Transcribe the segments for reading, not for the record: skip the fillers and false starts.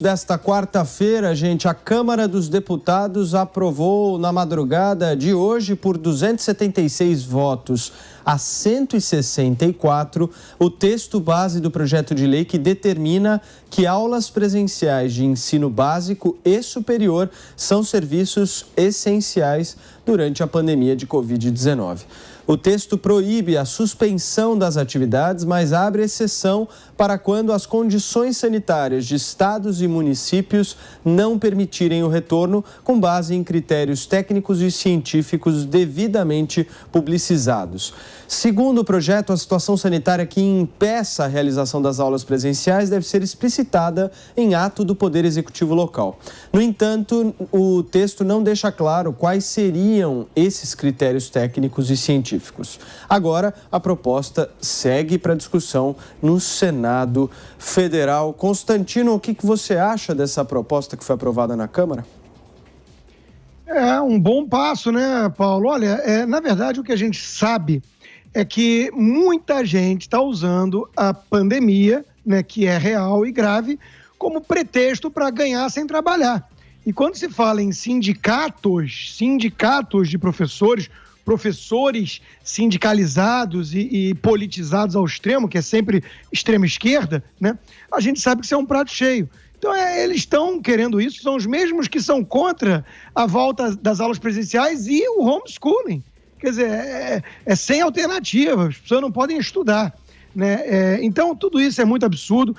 Desta quarta-feira, gente, a Câmara dos Deputados aprovou na madrugada de hoje, por 276 votos a 164, o texto base do projeto de lei que determina que aulas presenciais de ensino básico e superior são serviços essenciais durante a pandemia de Covid-19. O texto proíbe a suspensão das atividades, mas abre exceção para quando as condições sanitárias de estados e municípios não permitirem o retorno, com base em critérios técnicos e científicos devidamente publicizados. Segundo o projeto, a situação sanitária que impeça a realização das aulas presenciais deve ser explicitada em ato do Poder Executivo local. No entanto, o texto não deixa claro quais seriam esses critérios técnicos e científicos. Agora, a proposta segue para discussão no Senado Federal. Constantino, o que você acha dessa proposta que foi aprovada na Câmara? É um bom passo, né, Paulo? Olha, na verdade, o que a gente sabe é que muita gente está usando a pandemia, né, que é real e grave, como pretexto para ganhar sem trabalhar. E quando se fala em sindicatos de professores sindicalizados e politizados ao extremo, que é sempre extrema esquerda, né, a gente sabe que isso é um prato cheio. Então, eles estão querendo isso, são os mesmos que são contra a volta das aulas presenciais e o homeschooling. Quer dizer, é sem alternativa, as pessoas não podem estudar, né? Então, tudo isso é muito absurdo.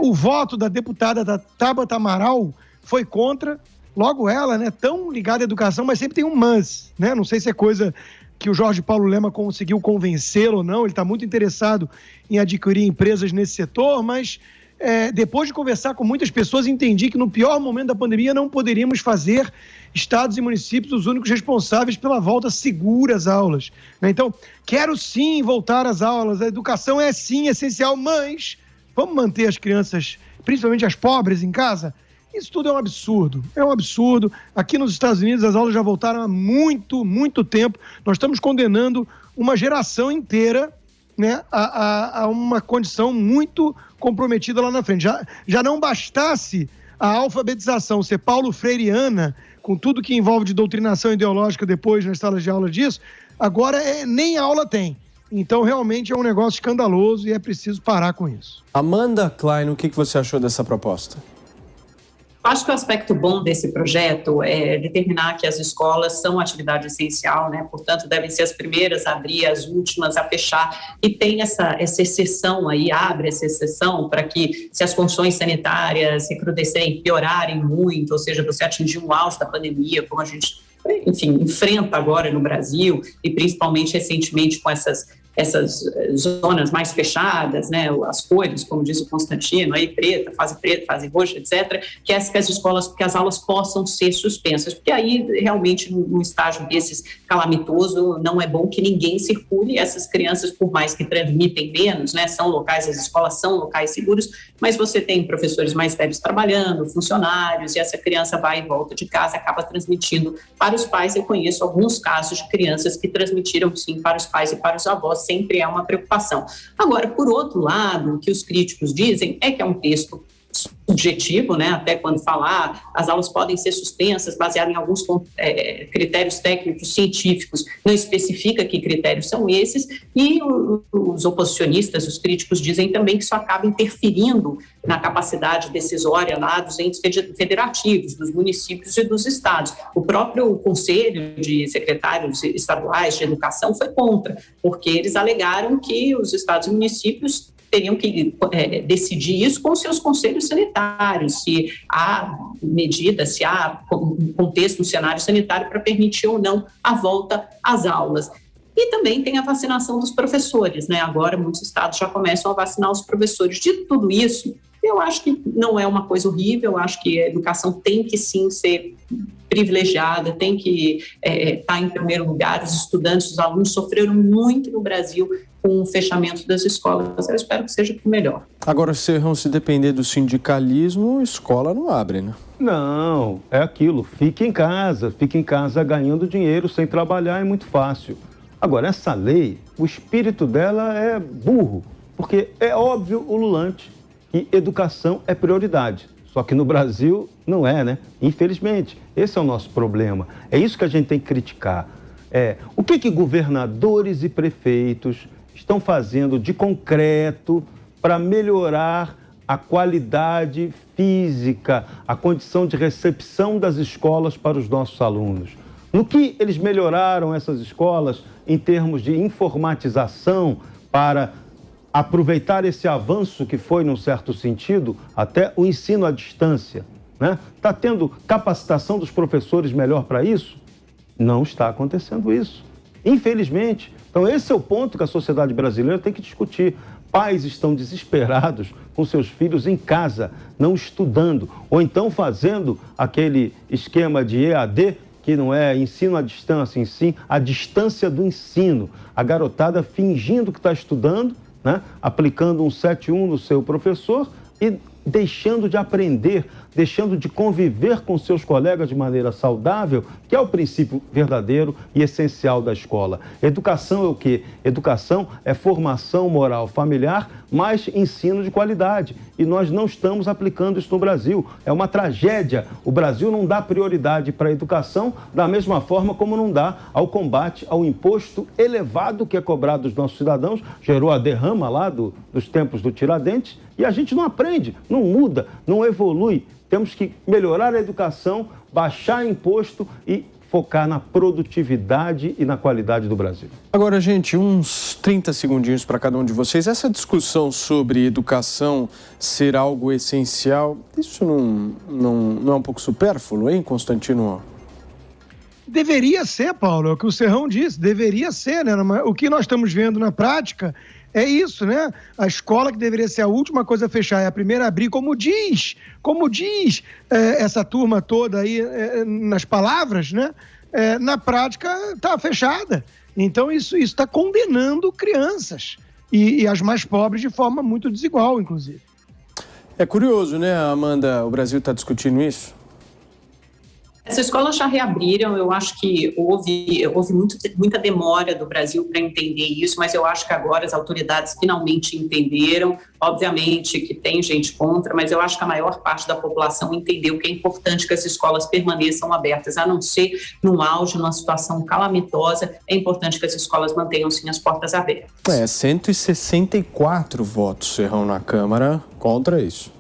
O voto da deputada da Tabata Amaral foi contra, logo ela, né, tão ligada à educação, mas sempre tem um mas, né? Não sei se é coisa que o Jorge Paulo Lema conseguiu convencê-lo ou não, ele está muito interessado em adquirir empresas nesse setor, mas depois de conversar com muitas pessoas, entendi que no pior momento da pandemia não poderíamos fazer estados e municípios os únicos responsáveis pela volta segura às aulas, né? Então, quero sim voltar às aulas, a educação é sim essencial, mas vamos manter as crianças, principalmente as pobres, em casa? Isso tudo é um absurdo. Aqui nos Estados Unidos as aulas já voltaram há muito tempo. Nós estamos condenando uma geração inteira, né, a uma condição muito comprometida lá na frente. Já não bastasse a alfabetização ser paulo freireana, com tudo que envolve de doutrinação ideológica depois nas salas de aula disso, agora nem aula tem. Então, realmente é um negócio escandaloso e é preciso parar com isso. Amanda Klein, o que você achou dessa proposta? Acho que o aspecto bom desse projeto é determinar que as escolas são atividade essencial, né? Portanto, devem ser as primeiras a abrir, as últimas a fechar, e tem essa exceção aí, abre essa exceção para que, se as condições sanitárias recrudescerem, piorarem muito, ou seja, você atingir um auge da pandemia, como a gente, enfim, enfrenta agora no Brasil, e principalmente recentemente com essas zonas mais fechadas, né, as cores, como diz o Constantino, aí preta, fase roxa, etc., que as escolas, que as aulas possam ser suspensas, porque aí realmente num estágio desses calamitoso não é bom que ninguém circule, essas crianças, por mais que transmitem menos, né, são locais, as escolas são locais seguros, mas você tem professores mais velhos trabalhando, funcionários, e essa criança vai e volta de casa, acaba transmitindo para os pais. Eu conheço alguns casos de crianças que transmitiram sim para os pais e para os avós, sempre é uma preocupação. Agora, por outro lado, o que os críticos dizem é que é um texto subjetivo, né? Até quando falar, as aulas podem ser suspensas baseado em alguns critérios técnicos científicos, não especifica que critérios são esses, e os oposicionistas, os críticos dizem também que isso acaba interferindo na capacidade decisória lá dos entes federativos, dos municípios e dos estados. O próprio Conselho de Secretários Estaduais de Educação foi contra, porque eles alegaram que os estados e municípios teriam que decidir isso com seus conselhos sanitários, se há medida, se há um contexto, um cenário sanitário para permitir ou não a volta às aulas. E também tem a vacinação dos professores, né? Agora muitos estados já começam a vacinar os professores. De tudo isso, eu acho que não é uma coisa horrível, eu acho que a educação tem que sim ser privilegiada, tem que estar em primeiro lugar. Os estudantes, os alunos sofreram muito no Brasil com o fechamento das escolas. Eu espero que seja o melhor. Agora, se depender do sindicalismo, escola não abre, né? Não, é aquilo. Fique em casa ganhando dinheiro sem trabalhar, é muito fácil. Agora, essa lei, o espírito dela é burro, porque é óbvio, ululante, que educação é prioridade. Só que no Brasil não é, né? Infelizmente, esse é o nosso problema. É isso que a gente tem que criticar. O que governadores e prefeitos estão fazendo de concreto para melhorar a qualidade física, a condição de recepção das escolas para os nossos alunos? No que eles melhoraram essas escolas em termos de informatização para aproveitar esse avanço que foi, num certo sentido, até o ensino à distância, né? Está tendo capacitação dos professores melhor para isso? Não está acontecendo isso, infelizmente. Então esse é o ponto que a sociedade brasileira tem que discutir. Pais estão desesperados com seus filhos em casa, não estudando, ou então fazendo aquele esquema de EAD, que não é ensino à distância, em si, a distância do ensino. A garotada fingindo que está estudando, né? Aplicando um 7-1 no seu professor e deixando de aprender, deixando de conviver com seus colegas de maneira saudável, que é o princípio verdadeiro e essencial da escola. Educação é o quê? Educação é formação moral familiar, mais ensino de qualidade. E nós não estamos aplicando isso no Brasil. É uma tragédia. O Brasil não dá prioridade para a educação da mesma forma como não dá ao combate ao imposto elevado que é cobrado dos nossos cidadãos. Gerou a derrama lá dos tempos do Tiradentes. E a gente não aprende, não muda, não evolui. Temos que melhorar a educação, baixar imposto e focar na produtividade e na qualidade do Brasil. Agora, gente, uns 30 segundinhos para cada um de vocês. Essa discussão sobre educação ser algo essencial, isso não é um pouco supérfluo, hein, Constantino? Deveria ser, Paulo, é o que o Serrão disse, deveria ser, né? O que nós estamos vendo na prática é isso, né? A escola que deveria ser a última coisa a fechar é a primeira a abrir, como diz essa turma toda aí nas palavras, né? Na prática está fechada. Então isso está condenando crianças e as mais pobres de forma muito desigual, inclusive. É curioso, né, Amanda? O Brasil está discutindo isso? Essas escolas já reabriram, eu acho que houve muita demora do Brasil para entender isso, mas eu acho que agora as autoridades finalmente entenderam. Obviamente que tem gente contra, mas eu acho que a maior parte da população entendeu que é importante que as escolas permaneçam abertas, a não ser num auge, numa situação calamitosa, é importante que as escolas mantenham sim as portas abertas. 164 votos, Serrão, na Câmara contra isso.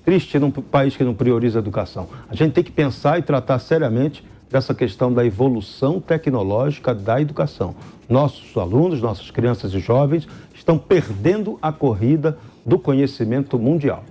Triste num país que não prioriza a educação. A gente tem que pensar e tratar seriamente dessa questão da evolução tecnológica da educação. Nossos alunos, nossas crianças e jovens estão perdendo a corrida do conhecimento mundial.